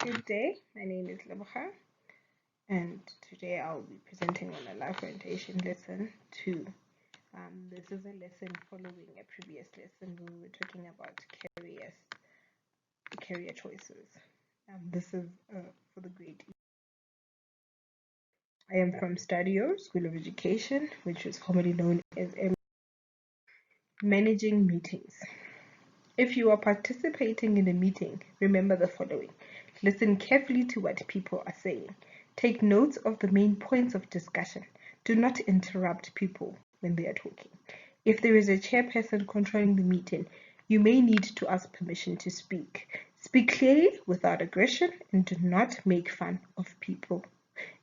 Good day, my name is Lebogang, and today I'll be presenting on a life orientation lesson 2. This is a lesson following a previous lesson where we were talking about career choices. This is for the grade E. I am from Stadio School of Education, which was formerly known as Managing Meetings. If you are participating in a meeting, remember the following. Listen carefully to what people are saying. Take notes of the main points of discussion. Do not interrupt people when they are talking. If there is a chairperson controlling the meeting, you may need to ask permission to speak. Speak clearly without aggression and do not make fun of people.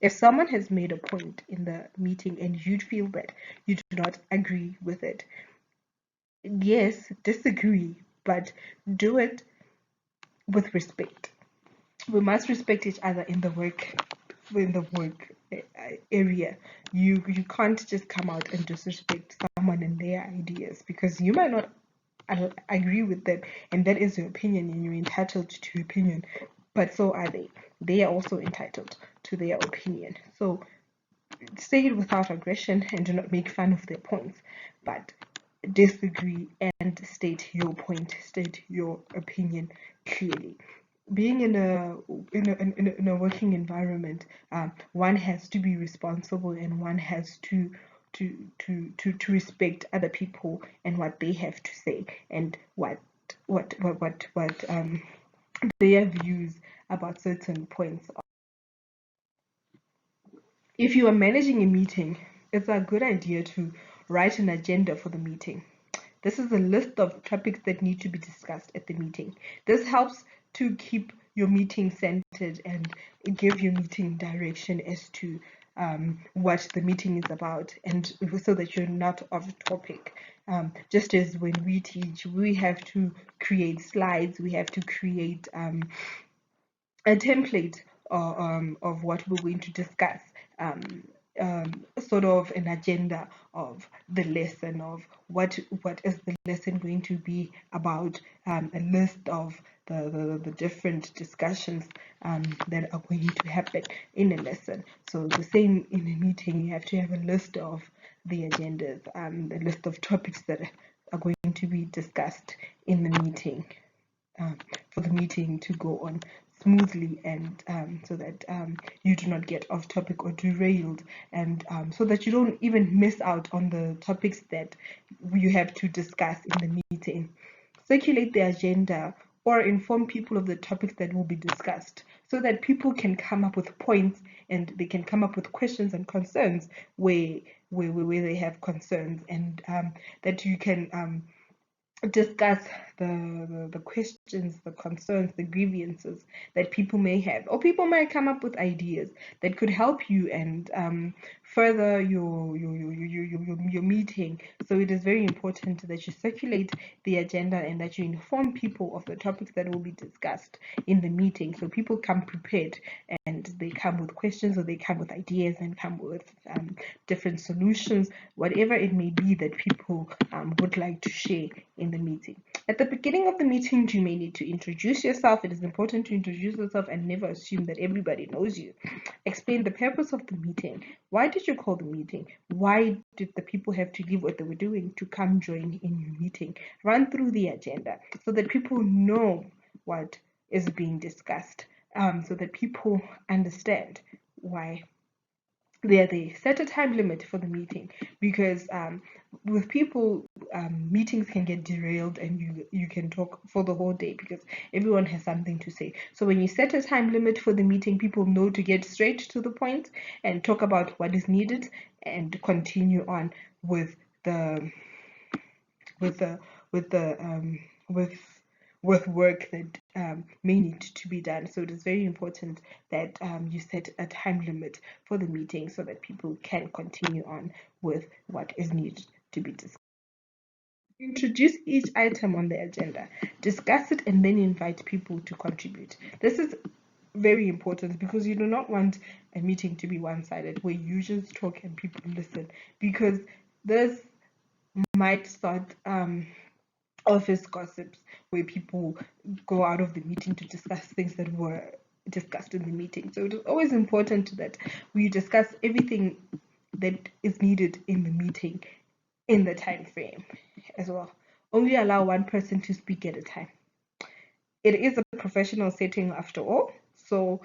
If someone has made a point in the meeting and you feel that you do not agree with it, yes, disagree, but do it with respect. We must respect each other in the work area. You can't just come out and disrespect someone and their ideas because you might not agree with them, and that is your opinion, and you're entitled to your opinion. But so are they. They are also entitled to their opinion. So say it without aggression and do not make fun of their points, but disagree and state your point, state your opinion clearly. Being in a working environment, one has to be responsible and one has to respect other people and what they have to say and what their views about certain points. If you are managing a meeting, it's a good idea to write an agenda for the meeting. This is a list of topics that need to be discussed at the meeting. This helps to keep your meeting centered and give your meeting direction as to what the meeting is about, and so that you're not off topic. Just as when we teach, we have to create slides, we have to create a template of what we're going to discuss, sort of an agenda of the lesson, of what is the lesson going to be about, a list of the different discussions that are going to happen in a lesson. So the same in a meeting, you have to have a list of the agendas, a list of topics that are going to be discussed in the meeting, for the meeting to go on smoothly, and so that you do not get off topic or derailed, and so that you don't even miss out on the topics that you have to discuss in the meeting. Circulate the agenda or inform people of the topics that will be discussed so that people can come up with points and they can come up with questions and concerns where they have concerns, and that you can discuss the questions, the concerns, the grievances that people may have, or people might come up with ideas that could help you and further your meeting. So it is very important that you circulate the agenda and that you inform people of the topics that will be discussed in the meeting, so people come prepared and they come with questions, or they come with ideas and come with different solutions, whatever it may be that people would like to share in the meeting. At the beginning of the meeting, you may need to introduce yourself. It is important to introduce yourself and never assume that everybody knows you. Explain the purpose of the meeting. Why did you call the meeting? Why did the people have to leave what they were doing to come join in your meeting? Run through the agenda so that people know what is being discussed, so that people understand why they set a time limit for the meeting, because with people, meetings can get derailed and you can talk for the whole day because everyone has something to say. So when you set a time limit for the meeting, people know to get straight to the point and talk about what is needed and continue on with the with the with the with work that may need to be done. So it is very important that you set a time limit for the meeting so that people can continue on with what is needed to be discussed. Introduce each item on the agenda, discuss it, and then invite people to contribute. This is very important because you do not want a meeting to be one-sided where you just talk and people listen, because this might start office gossips where people go out of the meeting to discuss things that were discussed in the meeting. So it is always important that we discuss everything that is needed in the meeting in the time frame as well. Only allow one person to speak at a time. It is a professional setting after all, so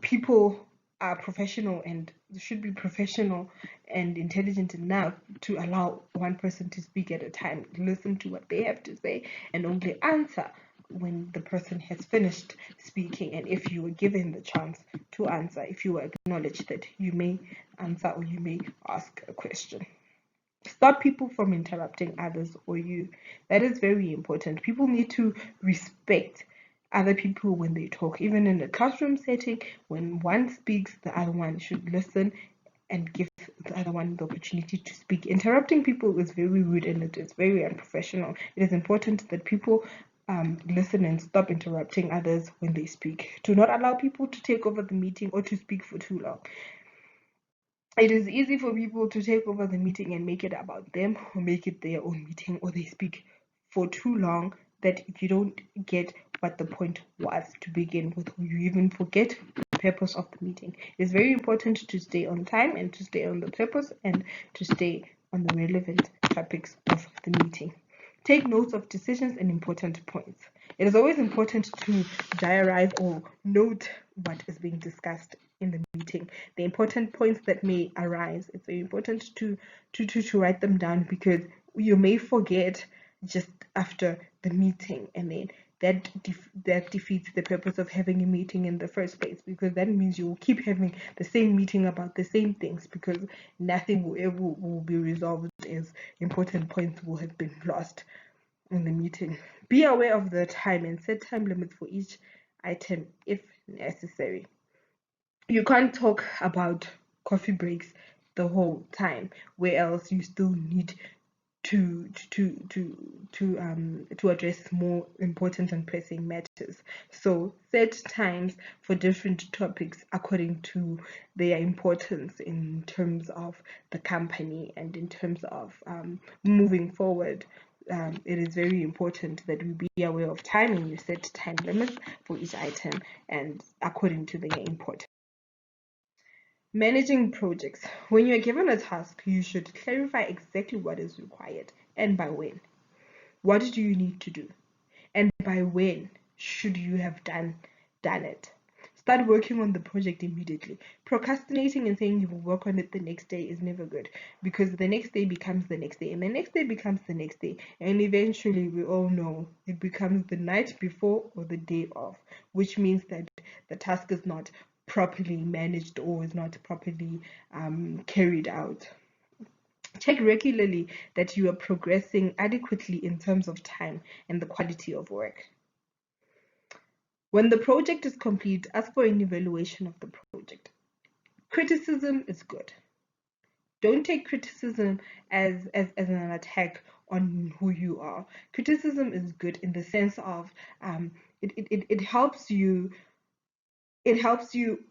people are professional and should be professional and intelligent enough to allow one person to speak at a time, listen to what they have to say, and only answer when the person has finished speaking. And if you were given the chance to answer, if you were acknowledged that you may answer or you may ask a question. Stop people from interrupting others or you. That is very important. People need to respect other people when they talk. Even in a classroom setting, when one speaks, the other one should listen and give the other one the opportunity to speak. Interrupting people is very rude and it is very unprofessional. It is important that people listen and stop interrupting others when they speak. Do not allow people to take over the meeting or to speak for too long. It is easy for people to take over the meeting and make it about them or make it their own meeting, or they speak for too long that you don't get what the point was to begin with, or you even forget the purpose of the meeting. It's very important to stay on time and to stay on the purpose and to stay on the relevant topics of the meeting. Take notes of decisions and important points. It is always important to diarize or note what is being discussed in the meeting. The important points that may arise, it's very important to write them down, because you may forget just after the meeting, and then that defeats the purpose of having a meeting in the first place, because that means you will keep having the same meeting about the same things, because nothing will ever will be resolved, as important points will have been lost in the meeting. Be aware of the time and set time limits for each item if necessary. You can't talk about coffee breaks the whole time, where else you still need to address more important and pressing matters. So set times for different topics according to their importance in terms of the company and in terms of moving forward. It is very important that we be aware of time and you set time limits for each item and according to their importance. Managing projects. When you are given a task, you should clarify exactly what is required and by when. What do you need to do? And by when should you have done it? Start working on the project immediately. Procrastinating and saying you will work on it the next day is never good, because the next day becomes the next day, and the next day becomes the next day, and eventually we all know it becomes the night before or the day of, which means that the task is not properly managed or is not properly carried out. Check regularly that you are progressing adequately in terms of time and the quality of work. When the project is complete, ask for an evaluation of the project. Criticism is good. Don't take criticism as an attack on who you are. Criticism is good in the sense of it helps you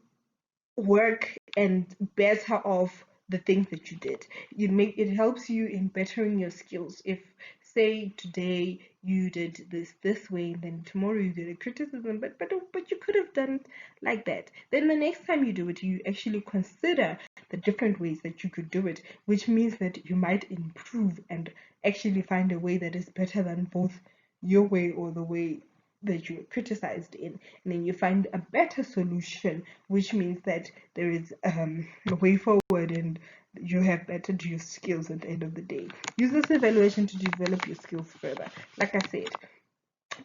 work and better off the things that you did. It helps you in bettering your skills. If say today you did this way, then tomorrow you did a criticism, but you could have done it like that. Then the next time you do it, you actually consider the different ways that you could do it, which means that you might improve and actually find a way that is better than both your way or the way that you were criticized in, and then you find a better solution, which means that there is a way forward and you have bettered your skills at the end of the day. Use this evaluation to develop your skills further. Like I said,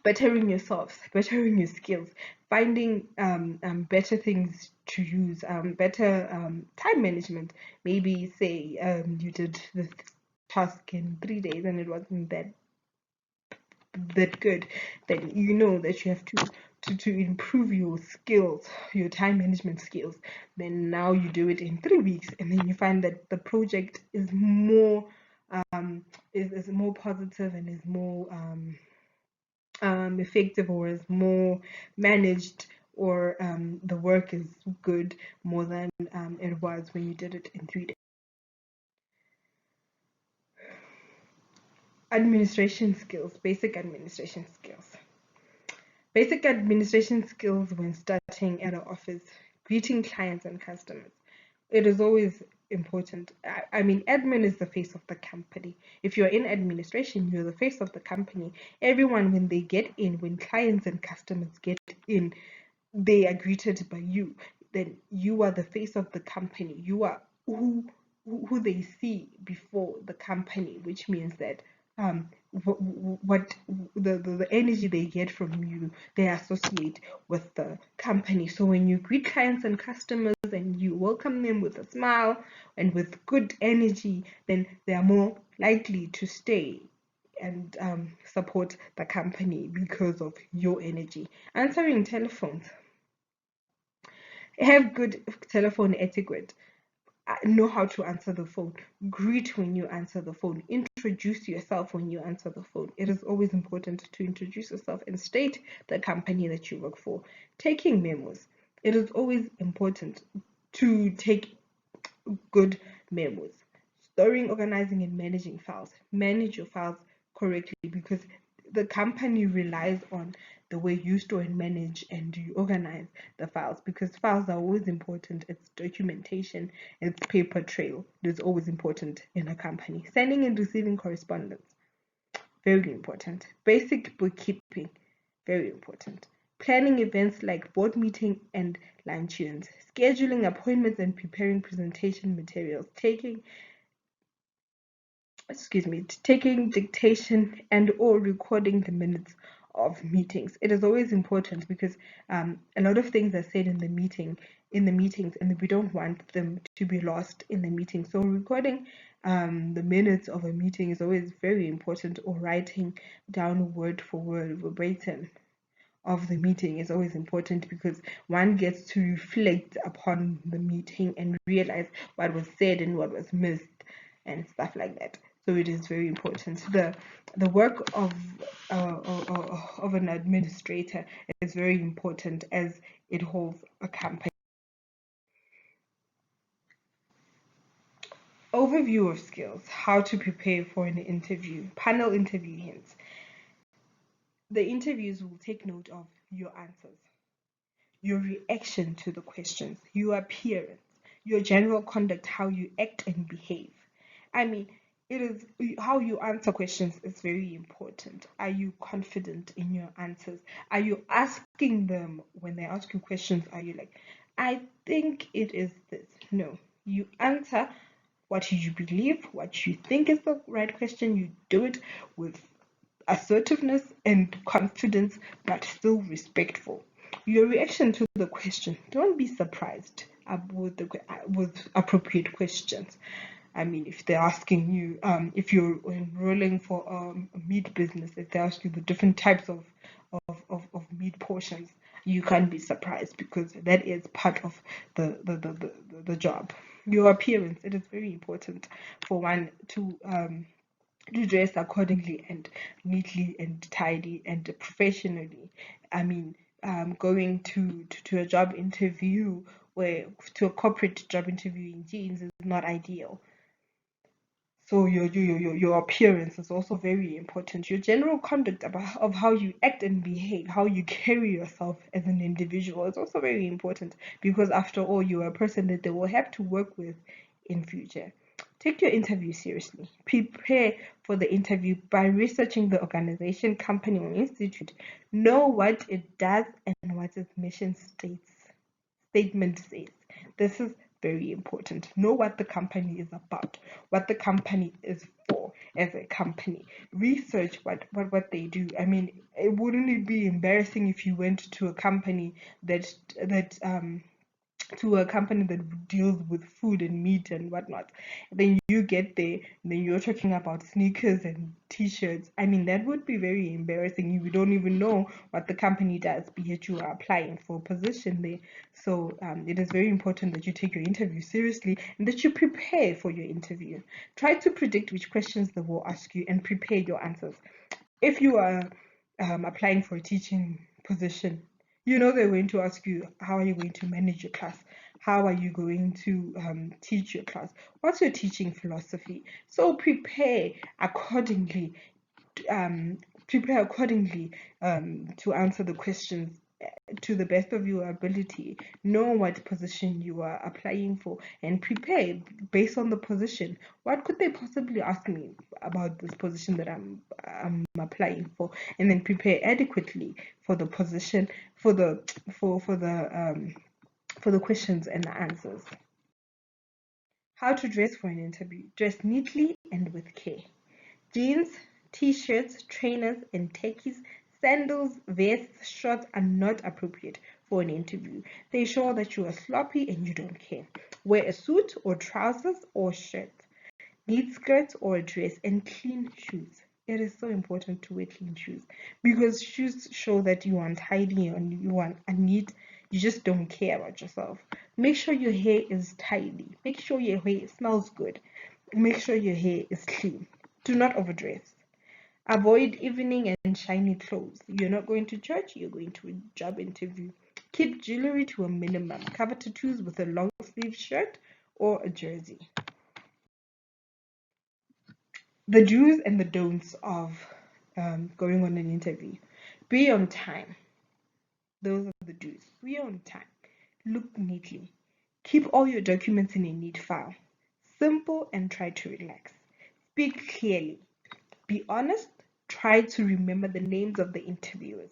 bettering yourself, bettering your skills, finding better things to use, better time management. Maybe say you did this task in 3 days and it wasn't that good, then you know that you have to improve your skills, your time management skills. Then now you do it in 3 weeks, and then you find that the project is more is more positive and is more effective, or is more managed, or the work is good more than it was when you did it in 3 days. Administration skills, basic administration skills. Basic administration skills when starting at an office, greeting clients and customers. It is always important. I mean, admin is the face of the company. If you're in administration, you're the face of the company. Everyone, when they get in, when clients and customers get in, they are greeted by you. Then you are the face of the company. You are who they see before the company, which means that what the energy they get from you, they associate with the company. So when you greet clients and customers and you welcome them with a smile and with good energy, then they are more likely to stay and support the company because of your energy. Answering telephones. Have good telephone etiquette. Know how to answer the phone. Greet when you answer the phone. Introduce yourself when you answer the phone. It is always important to introduce yourself and state the company that you work for. Taking memos. It is always important to take good memos. Storing, organizing, and managing files. Manage your files correctly because the company relies on the way you store and manage and you organize the files, because files are always important. It's documentation, it's paper trail. It is always important in a company. Sending and receiving correspondence, very important. Basic bookkeeping, very important. Planning events like board meeting and luncheons. Scheduling appointments and preparing presentation materials. Taking dictation and or recording the minutes of meetings. It is always important because a lot of things are said in the meetings, and we don't want them to be lost in the meeting. So recording the minutes of a meeting is always very important, or writing down word for word, verbatim of the meeting is always important, because one gets to reflect upon the meeting and realize what was said and what was missed and stuff like that. So it is very important. The work of an administrator is very important as it holds a company. Overview of skills: how to prepare for an interview. Panel interview hints. The interviews will take note of your answers, your reaction to the questions, your appearance, your general conduct, how you act and behave. I mean, it is how you answer questions is very important. Are you confident in your answers? Are you asking them when they ask you questions? Are you like, I think it is this? No. You answer what you believe, what you think is the right question. You do it with assertiveness and confidence, but still respectful. Your reaction to the question: don't be surprised with appropriate questions. I mean, if they're asking you, if you're enrolling for a meat business, if they ask you the different types of meat portions, you can't be surprised, because that is part of the job. Your appearance, it is very important for one to dress accordingly and neatly and tidy and professionally. I mean, going to a job interview, where to a corporate job interview in jeans is not ideal. So your appearance is also very important. Your general conduct of how you act and behave, how you carry yourself as an individual is also very important, because after all, you are a person that they will have to work with in future. Take your interview seriously. Prepare for the interview by researching the organization, company, or institute. Know what it does and what its mission statement says. This is very important. Know what the company is about, what the company is for as a company. Research what they do. I mean, wouldn't it be embarrassing if you went to a company that deals with food and meat and whatnot? Then you get there, and then you're talking about sneakers and t-shirts. I mean, that would be very embarrassing. You don't even know what the company does, but yet you are applying for a position there. So it is very important that you take your interview seriously and that you prepare for your interview. Try to predict which questions they will ask you and prepare your answers. If you are applying for a teaching position, you know they're going to ask you, how are you going to manage your class? How are you going to teach your class? What's your teaching philosophy? So prepare accordingly. Prepare accordingly to answer the questions to the best of your ability. Know what position you are applying for and prepare based on the position. What could they possibly ask me about this position that I'm applying for? And then prepare adequately for the position, for the for the questions and the answers. How to dress for an interview. Dress neatly and with care. Jeans, t-shirts, trainers, and techies, sandals, vests, shorts are not appropriate for an interview. They show that you are sloppy and you don't care. Wear a suit or trousers or shirt, neat skirts or a dress, and clean shoes. It is so important to wear clean shoes because shoes show that you are tidy and you are neat. You just don't care about yourself. Make sure your hair is tidy. Make sure your hair smells good. Make sure your hair is clean. Do not overdress. Avoid evening and shiny clothes. You're not going to church, you're going to a job interview. Keep jewelry to a minimum. Cover tattoos with a long sleeve shirt or a jersey. The do's and the don'ts of going on an interview. Be on time. Those are the do's. Be on time. Look neatly. Keep all your documents in a neat file. Simple and try to relax. Speak clearly. Be honest. Try to remember the names of the interviewers.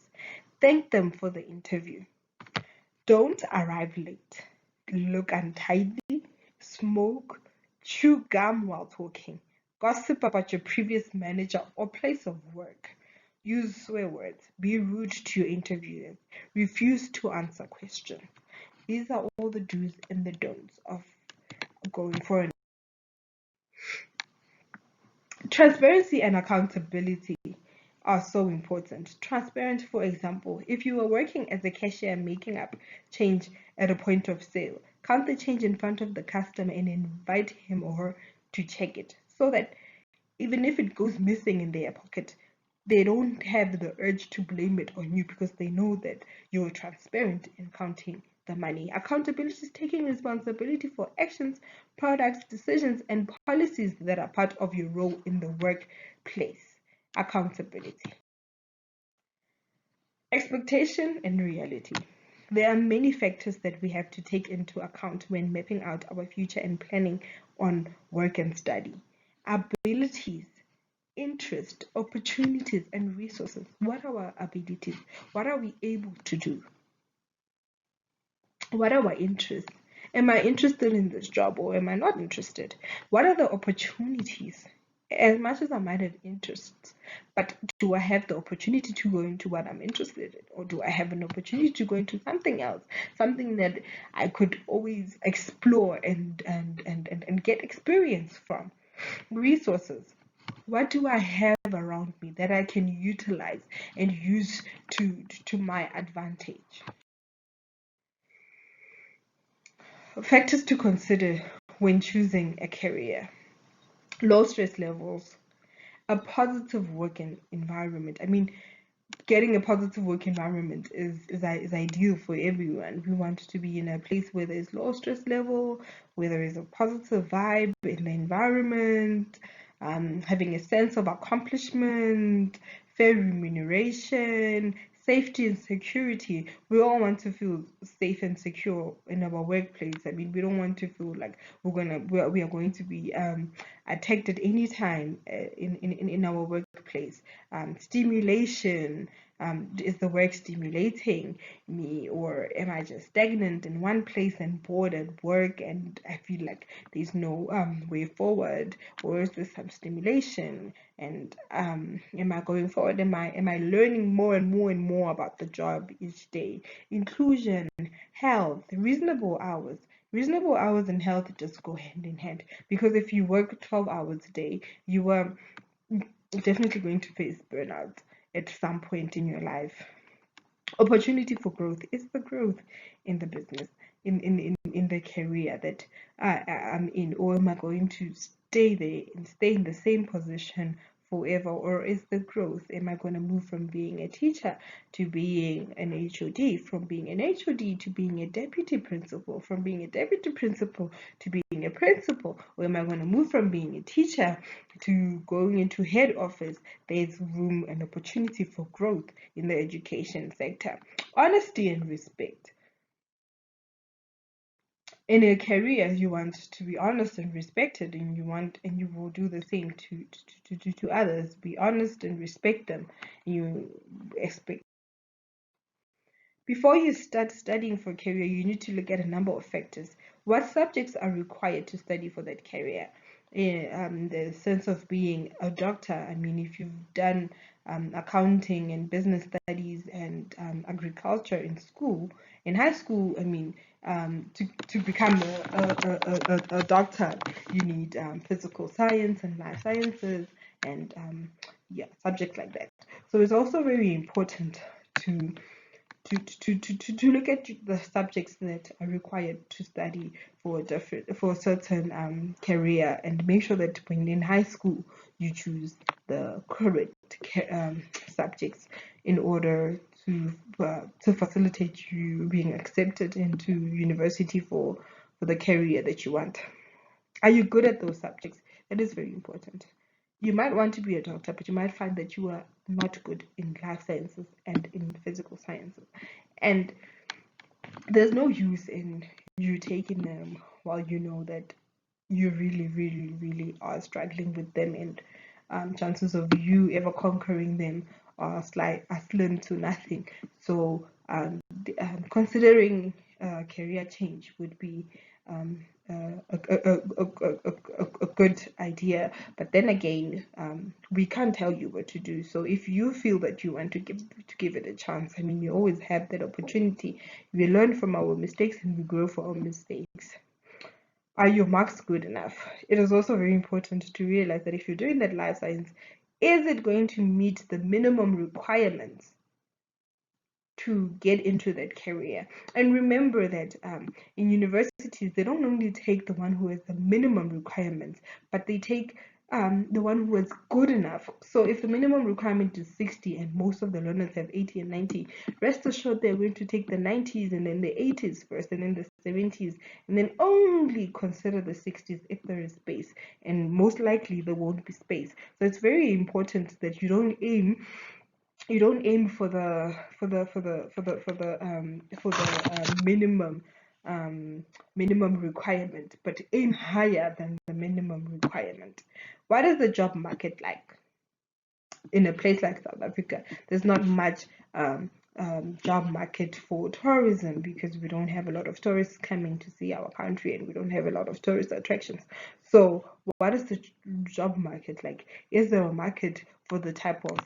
Thank them for the interview. Don't arrive late. Look untidy. Smoke. Chew gum while talking. Gossip about your previous manager or place of work. Use swear words. Be rude to your interviewers. Refuse to answer questions. These are all the do's and the don'ts of going for an. Transparency and accountability are so important. Transparent, for example, if you are working as a cashier making up change at a point of sale, count the change in front of the customer and invite him or her to check it so that even if it goes missing in their pocket, they don't have the urge to blame it on you because they know that you're transparent in counting the money. Accountability is taking responsibility for actions, products, decisions, and policies that are part of your role in the workplace. Accountability. Expectation and reality. There are many factors that we have to take into account when mapping out our future and planning on work and study. Abilities, interest, opportunities, and resources. What are our abilities? What are we able to do? What are our interests? Am I interested in this job or am I not interested? What are the opportunities? As much as I might have interests, but do I have the opportunity to go into what I'm interested in? Or do I have an opportunity to go into something else? Something that I could always explore and get experience from. Resources. What do I have around me that I can utilize and use to my advantage? Factors to consider when choosing a career. Low stress levels, a positive working environment. I mean, getting a positive work environment is ideal for everyone. We want to be in a place where there's low stress level, where there is a positive vibe in the environment, having a sense of accomplishment, fair remuneration, safety and security. We all want to feel safe and secure in our workplace. I mean, we don't want to feel like we are going to be attacked at any time in our workplace. Stimulation. Is the work stimulating me, or am I just stagnant in one place and bored at work and I feel like there's no way forward? Or is there some stimulation? And am I going forward? Am I learning more and more and more about the job each day? Inclusion, health, reasonable hours. Reasonable hours and health just go hand in hand, because if you work 12 hours a day, you are definitely going to face burnout at some point in your life. Opportunity for growth is the growth in the business, in the career that I'm in, or am I going to stay there and stay in the same position forever, or is the growth? Am I going to move from being a teacher to being an HOD, from being an HOD to being a deputy principal, from being a deputy principal to being a principal? Or am I going to move from being a teacher to going into head office? There's room and opportunity for growth in the education sector. Honesty and respect. In a career, you want to be honest and respected, and you will do the same to others. Be honest and respect them. You expect. Before you start studying for a career, you need to look at a number of factors. What subjects are required to study for that career? The sense of being a doctor. I mean, if you've done accounting and business studies and agriculture in high school, I mean, to become a doctor, you need physical science and life sciences and yeah, subjects like that. So it's also very important to to look at the subjects that are required to study for a certain career, and make sure that when in high school you choose the correct subjects in order to facilitate you being accepted into university for the career that you want. Are you good at those subjects? That is very important. You might want to be a doctor, but you might find that you are not good in life sciences and in physical sciences. And there's no use in you taking them while you know that you really, really, really are struggling with them, and chances of you ever conquering them are slim to nothing. So considering career change would be um, a good idea. But then again, we can't tell you what to do. So if you feel that you want to give it a chance, I mean, we always have that opportunity. We learn from our mistakes and we grow from our mistakes. Are your marks good enough? It is also very important to realize that if you're doing that life science, is it going to meet the minimum requirements to get into that career? And remember that in universities, they don't only take the one who has the minimum requirements, but they take the one who is good enough. So if the minimum requirement is 60 and most of the learners have 80 and 90, rest assured they're going to take the 90s and then the 80s first and then the 70s, and then only consider the 60s if there is space, and most likely there won't be space. So it's very important that you don't aim for the minimum requirement, but aim higher than the minimum requirement. What is the job market like? In a place like South Africa, there's not much job market for tourism because we don't have a lot of tourists coming to see our country, and we don't have a lot of tourist attractions. So, what is the job market like? Is there a market for the type of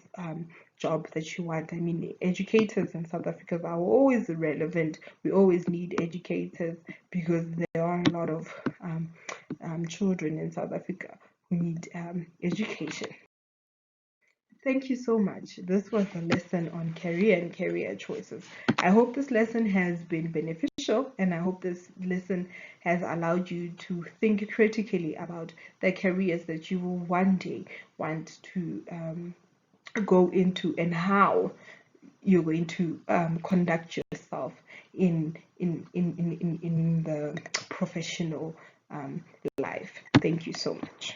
job that you want? I mean, educators in South Africa are always relevant. We always need educators because there are a lot of children in South Africa who need education. Thank you so much. This was a lesson on career and career choices. I hope this lesson has been beneficial, and I hope this lesson has allowed you to think critically about the careers that you will one day want to go into, and how you're going to conduct yourself in the professional life. Thank you so much.